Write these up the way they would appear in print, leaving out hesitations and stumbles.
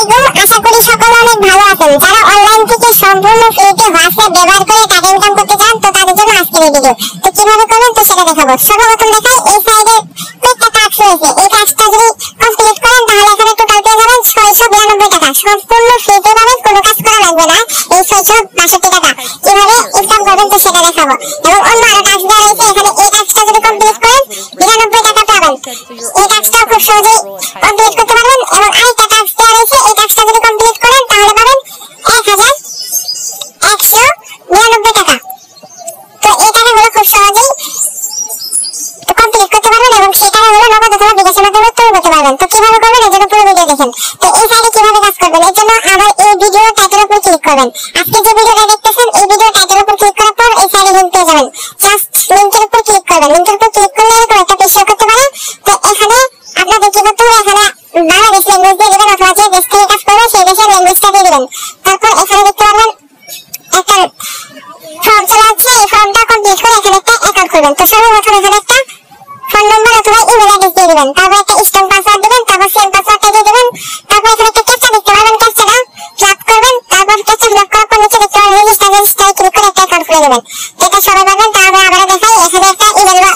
আলাইকুম, আশা করি সকলে অনেক ভালো আছেন। যারা অনলাইন থেকে সম্পূর্ণ ফ্রিতে হোয়াটসঅ্যাপ ব্যবহার করে টাকা ইনকাম করতে চান তো তাদের জন্য আজকের এই ভিডিও। তো কিভাবে করবেন তো সেটা দেখাবো। সর্বপ্রথম দেখাই এই সাইডে একটা টাস্ক রয়েছে, এই টাস্কটা যদি কমপ্লিট করেন তাহলে এখানে টোটাল পেয়ে যাবেন 692 টাকা। সম্পূর্ণ ফ্রিতে পাবেন, কোনো কাজ করা লাগবে না। এই 662 টাকা কিভাবে ইনকাম করবেন তো সেটা দেখাবো। এবং অন্য আরো টাস্ক দেওয়া রয়েছে, এখানে এই টাস্কটা যদি কমপ্লিট করেন 92 টাকা পাবেন। এই টাস্কটা খুব সহজেই কমপ্লিট করতে পারবেন। এবং আরেকটা টাস্ক দেওয়া রয়েছে, এই টাস্কটা যদি কমপ্লিট করেন তাহলে পাবেন 1199 টাকা। তো এই টাকাগুলো খুব সহজেই কমপ্লিট করতে পারবেন এবং সেই টাকাগুলো নগদ অথবা বিকাশের মাধ্যমে উত্তোলন করতে পারবেন। তো কিভাবে করবেন এর জন্য পুরো ভিডিও দেখেন। তো এই সাইডে কিভাবে কাজ করবেন এর জন্য আবার এই ভিডিও টাইটেলের উপর ক্লিক করবেন। আজকে যে ভিডিওটা দেখতেছেন এই ভিডিও টাইটেলের উপর ক্লিক করার পর এই সাইডে লিংক পেয়ে যাবেন। জাস্ট লিংকের উপর ক্লিক করবেন। লিংকের উপর ক্লিক করলে এরকম একটা পেজ শো করতে পারে। তো এখানে আপনাদের কি করতে হবে, এখানে বাংলাদেশ ল্যাঙ্গুয়েজ দিয়ে দিবেন অথবা যে দেশ থেকে কাজ করবেন সেই দেশের ল্যাঙ্গুয়েজটা দিয়ে দিবেন। তারপর এখানে দেখতে পারবেন একটা ফর্ম চলে আসছে, এই ফর্মটা কমপ্লিট করে এখানে একটা অ্যাকাউন্ট করবেন। তো সর্বপ্রথম এখানে একটা ফোন নাম্বার অথবা ইমেল অ্যাড্রেস দিয়ে দিবেন। তারপর একটা স্ট্রং পাসওয়ার্ড দিবেন, তারপর সেম পাসওয়ার্ডটা দিয়ে দিবেন। তারপর এখানে একটা ক্যাপচা দেখতে পাবেন, ক্যাপচাটা ফিল আপ করবেন। তারপর ক্যাপচা ফিল আপ করার পর নিচে দেখতে পাবেন রেজিস্টারে ক্লিক করে একটা অ্যাকাউন্ট খুলে নেবেন। এটা সবাই পারবেন। তারপর আবার দেখাই, এখানে একটা ইমেল বা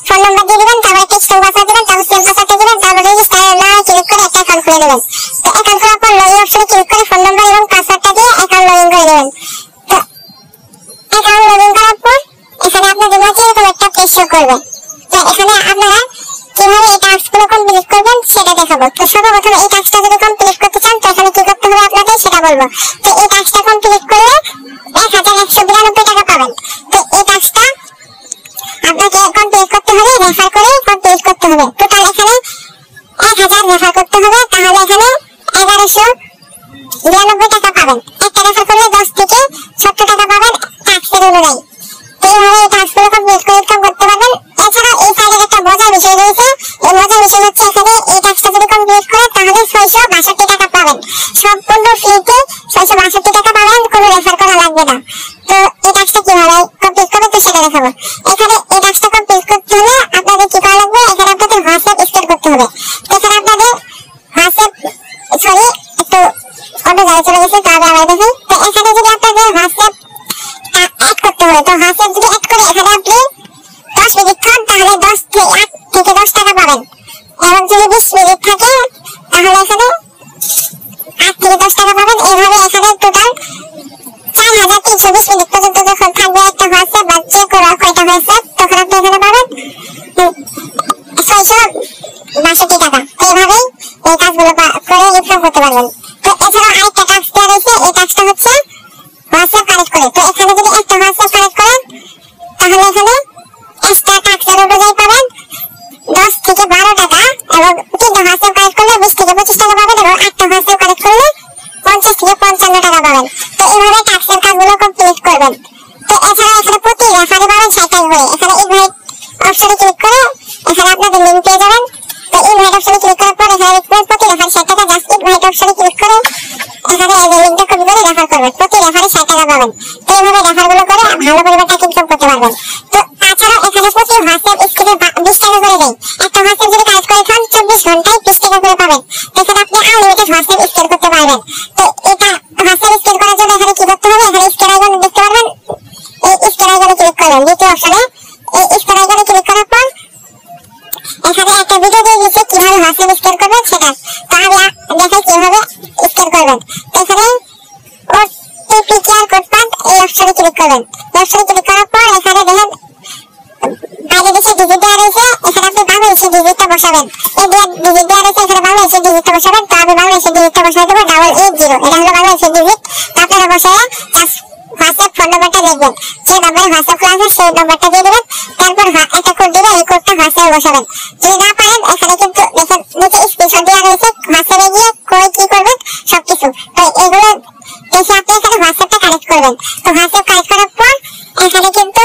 ফোন নাম্বার দিয়ে দিবেন, তারপর একটা স্ট্রং পাসওয়ার্ড দিবেন, তারপর সেম পাসওয়ার্ডটা দিবেন, তারপর রেজিস্টারে ক্লিক করে একটা অ্যাকাউন্ট খুলে নেবেন। তো অ্যাকাউন্ট করার পর লগইন অপশনে ক্লিক করে ফোন নাম্বার এবং পাসওয়ার্ডটা দিয়ে অ্যাকাউন্ট লগইন করে নেবেন। তো অ্যাকাউন্ট লগইন করার পর এখানে আপনাদের মাঝে এরকম একটা পেজ শো করবে। তো এখানে আপনারা কিভাবে এই টাস্কগুলো কমপ্লিট করবেন সেটা দেখাবো। তো সর্বপ্রথম এই টাস্কটা যদি কমপ্লিট করতে চান তো এখানে কি করতে হবে আপনাদের সেটা বলবো। তো এই টাস্কটা কমপ্লিট করলে 1192 টাকা পাবেন। তো এই টাস্কটা আপনাকে কমপ্লিট করতে হবে, রেফার করে কমপ্লিট করতে হবে। টোটাল এখানে 1000 রেফার করতে হবে, তাহলে এখানে 1192 টাকা পাবেন। একটা রেফার করলে 10 থেকে 70 টাকা পাবেন টাস্কের অনুযায়ী। তো এইভাবে এই টাস্কগুলো কমপ্লিট করে ইনকাম করতে পারবেন। এছাড়া এই সাইডে একটা মজার বিষয় রয়েছে, এই মজার বিষয় হচ্ছে এখানে এই টাস্কটা যদি কমপ্লিট করেন তাহলে 662 টাকা পাবেন। সম্পূর্ণ ফ্রিতে 662 টাকা পাবেন, কোনো রেফার করা লাগবে না। তো এই টাস্কটা কিভাবে কমপ্লিট করবেন তো সেটা দেখাবো। এখানে এই টাস্কটা কমপ্লিট করতে হলে আপনাদের কি করা লাগবে, এখানে আপনাদের হোয়াটসঅ্যাপ স্টার্ট করতে হবে। তো এখানে আপনাদের হোয়াটসঅ্যাপ একটু অন্য জায়গায় চলে গেছে, তো আবার দেখাই। তো এখানে যদি আপনাদের হোয়াটসঅ্যাপ অ্যাড করতে হবে, তো হোয়াটসঅ্যাপ যদি অ্যাড করে এখানে আপনি 10 মিনিট খান তাহলে 8 থেকে 10 টাকা পাবেন। এবং যদি 20 মিনিট থাকে তাহলে এখানে 8 থেকে 10 টাকা পাবেন। এইভাবে এখানে টোটাল 4320 মিনিট পর্যন্ত যখন থাকবে একটা হোয়াটসঅ্যাপ বা যে কোনো কয়টা হোয়াটসঅ্যাপ তখন আপনি এখানে পাবেন 662 টাকা। এইভাবেই এই কাজগুলো করে ইনকাম করতে পারবেন। তো এছাড়া আরেকটা টাস্ক দেওয়া রয়েছে, এই টাস্কটা হচ্ছে হোয়াটসঅ্যাপ কানেক্ট করে। তো এখানে যদি একটা হোয়াটসঅ্যাপ কানেক্ট করেন তাহলে এখানে এক্সট্রা টাস্কের অনুযায়ী পাবেন 10 থেকে 12 টাকা। এবং 3টা হোয়াটসঅ্যাপ কানেক্ট করলে 20 থেকে 25 টাকা পাবেন। এবং 8টা হোয়াটসঅ্যাপ কানেক্ট করলে 50 থেকে 55 টাকা পাবেন। তো এইভাবে টাস্কের কাজগুলো কমপ্লিট করবেন। তো এছাড়া এখানে প্রতি রেফারে পাবেন 60 টাকা করে। এখানে ইনভাইট অপশনে ক্লিক করে এখানে আপনাদের লিংক পেয়ে যাবেন। তো ইনভাইট অপশনে ক্লিক করার পর এখানে প্রতি রেফারে 60 টাকা। জাস্ট ইনভাইট অপশনে ক্লিক করে এখানে এই যে লিংকটা কপি করে রেফার করবেন, প্রতি রেফারে 60 টাকা পাবেন। তো এইভাবে রেফারগুলো করে ভালো পরিমাণ টাকা ইনকাম করতে পারবেন। তো তাছাড়া এখানে প্রতি হোয়াটসঅ্যাপ স্ক্রিনে 20 টাকা করে দেয়। একটা হোয়াটসঅ্যাপ যদি কানেক্ট করে খান 24 ঘন্টায় 20 টাকা করে পাবেন। তো এখানে আপনি আনলিমিটেড হোয়াটসঅ্যাপ স্ক্যান করতে পারবেন। তো এটা হোয়াটসঅ্যাপ স্ক্যান করার জন্য এখানে কি করতে হবে, এখানে স্ক্যান আইকন দেখতে পারবেন, এই স্ক্যান আইকনে ক্লিক করবেন দ্বিতীয় অপশনে। এই স্ক্যান আইকনে ক্লিক করার পর এখানে একটা ভিডিও দিয়ে দিয়েছে কিভাবে হোয়াটসঅ্যাপ স্ক্যান করবেন সেটা। তো আমি দেখাই কিভাবে স্ক্যান করবেন। তো এখানে ওটিপি কিউআর কোড পান এই অপশনে ক্লিক করবেন। এই অপশনে ক্লিক করার পর এখানে দেখেন বাইরে দেশে ডিজিট দেওয়া রয়েছে, এখানে আপনি বাংলাদেশের ডিজিটটা বসাবেন। ইন্ডিয়ান ডিজিট দেওয়া রয়েছে, এখানে বাংলাদেশের ডিজিটটা বসাবেন। তো আমি বাংলাদেশের ডিজিটটা বসাই দেবো 880, এটা হলো বাংলাদেশের ডিজিট। তো আপনারা বসায় জাস্ট হোয়াটসঅ্যাপ ফোন নাম্বারটা দেখবেন, যে নাম্বারে হোয়াটসঅ্যাপ খোলা আছে সেই নাম্বারটা দিয়ে দেবেন। তারপর একটা কোড দিবেন, এই কোডটা হোয়াটসঅ্যাপে বসাবেন। যদি না পারেন এখানে কিন্তু দেখেন নিচে স্ক্রিনশট দেওয়া রয়েছে, হোয়াটসঅ্যাপে গিয়ে কই কি করবেন সবকিছু। তো এগুলো দেখে আপনি এখানে হোয়াটসঅ্যাপটা কানেক্ট করবেন। তো হোয়াটসঅ্যাপ কানেক্ট করার পর এখানে কিন্তু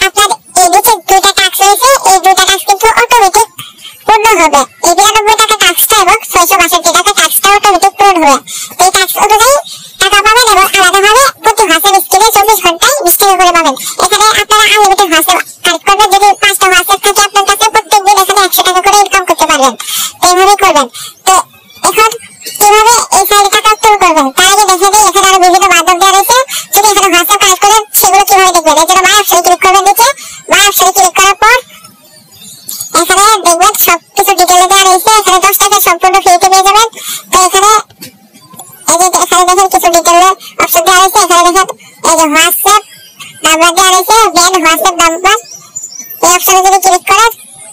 আপনার এই নিচে 2টা টাস্ক রয়েছে, এই 2টা টাস্ক কিন্তু অটোমেটিক পূর্ণ হবে। এই 92 টাকা টাস্কটা এবং 662 টাকা টাস্কটা অটোমেটিক পূরণ হবে। এই টাস্ক অনুযায়ী টাকা পাবেন এবং আলাদাভাবে প্রতি হোয়াটসঅ্যাপ স্ক্রিনে 24 ঘন্টায় 20 টাকা করে পাবেন। এখানে আপনারা আনলিমিটেড হোয়াটসঅ্যাপ কানেক্ট করবেন। যদি 5টা হোয়াটসঅ্যাপ থাকে আপনার কাছে প্রত্যেকদিন এখানে 100 টাকা করে ইনকাম করতে পারবেন। এইভাবে করবেন। তো এখন কিভাবে এই সাইডে দেখবেন সবকিছু ডিটেইলে দেওয়া রয়েছে। এখানে 10 টাকা সম্পূর্ণ ফ্রিতে পেয়ে যাবেন। তো এখানে এই যে এখানে দেখেন কিছু ডিটেইলে অপশন দেওয়া রয়েছে। এখানে দেখেন এই যে হোয়াটসঅ্যাপ নাম্বার দেওয়া রয়েছে, দেন হোয়াটসঅ্যাপ নাম্বার এই অপশনে যদি ক্লিক করেন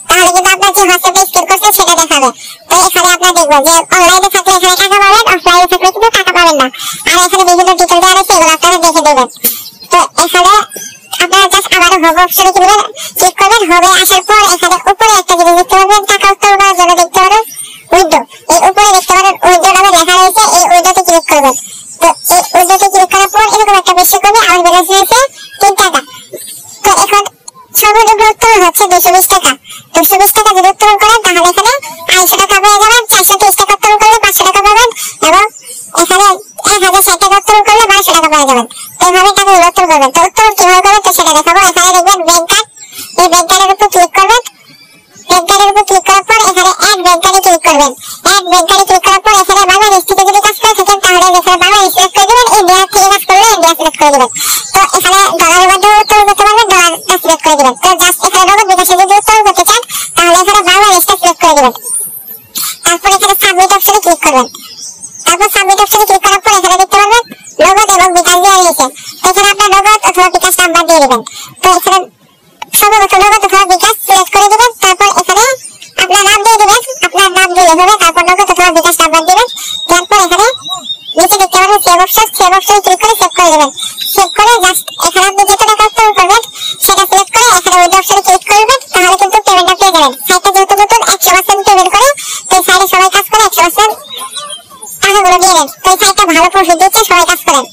তাহলে কিন্তু আপনার যে হোয়াটসঅ্যাপে স্ক্যান করছে সেটা দেখাবে। তো এখানে আপনারা দেখবেন যে অনলাইনে থাকলে এখানে টাকা পাবেন, অফলাইনে থাকলে কিন্তু টাকা পাবেন না। আর এখানে বিভিন্ন ডিটেইল দেওয়া রয়েছে, এগুলো আপনারা দেখে নেবেন। তো এখানে আপনারা জাস্ট আবারও হোম অপশনে ক্লিক করবেন। হোমে আসার পর এখানে উপরে একটা জিনিস দেখতে পাবেন, টাকা উত্তোলন করার জন্য দেখতে পাবেন উইন্ডো। এই উপরে দেখতে পাবেন উইন্ডো নামে লেখা রয়েছে, এই উইন্ডোতে ক্লিক করবেন। তো এই উইন্ডোতে ক্লিক করার পর এরকম একটা মেসেজ করবে, আমার ব্যালেন্স হয়েছে 3 টাকা। তো এখন সর্বনিম্ন উত্তোলন হচ্ছে 220 টাকা। 220 টাকা যদি উত্তোলন করেন তাহলে এখানে 250 টাকা পেয়ে যাবেন। 430 টাকা উত্তোলন করলে 500 টাকা পাবেন এবং এখানে 1060 টাকা উত্তোলন করলে 1200 টাকা পেয়ে যাবেন। তো এইভাবে টাকাগুলো উত্তোলন করবেন। তো উত্তোলন কিভাবে করবেন তো সেটা দেখাবো। এখানে দেখবেন ব্যাংক কার্ড, এই ব্যাংক কার্ডের উপর ক্লিক করবেন। ব্যাংক কার্ডের উপর ক্লিক করার পর এখানে অ্যাড ব্যাংক কার্ডে ক্লিক করবেন। অ্যাড ব্যাংক কার্ডে ক্লিক করার পর এখানে বাংলাদেশ থেকে যদি কাজ করে থাকেন তাহলে এখানে বাংলাদেশ সিলেক্ট করে দিবেন, ইন্ডিয়া থেকে কাজ করলে ইন্ডিয়া সিলেক্ট করে দিবেন। তো এখানে ডলারের মাধ্যমে উত্তোলন করতে পারবেন, ডলারটা সিলেক্ট করে দিবেন। তো জাস্ট এখানে নগদ বিকাশে যদি উত্তোলন করতে চান তাহলে এখানে বাংলাদেশটা সিলেক্ট করে দিবেন। তারপর এখানে সাবমিট অপশনে ক্লিক করবেন। তারপর সাবমিট অপশনে ক্লিক করার পর এখানে দেখতে পারবেন নগদ এবং বিকাশ দেওয়া রয়েছে। এখানে আপনার নগদ অথবা বিকাশ নাম্বার দিয়ে দিবেন। তো এখানে সম্ভবত নগদ অথবা বিকাশ সিলেক্ট করে দিবেন। তারপর এখানে আপনার নাম দিয়ে দিবেন, আপনার নাম দিলে হবে। তারপর নগদ অথবা বিকাশ নাম্বার দিবেন। তারপর এখানে নিচে দেখতে পারবেন সেভ অপশন, সেভ অপশনে ক্লিক করে সেভ করে দিবেন। সেভ করে জাস্ট এখানে আপনি যত টাকা উত্তোলন করবেন সেটা সিলেক্ট করে এখানে উইন্ডো অপশনে ক্লিক করবেন, তাহলে কিন্তু পেমেন্টটা পেয়ে যাবেন। সাইটটা যেহেতু নতুন 100% পেমেন্ট করে, তো এই সাইটে সবাই কাজ করে 100% টাকাগুলো দিয়ে দেন। তো এই সাইটটা ভালো প্রফিট দিচ্ছে, সবাই কাজ করেন।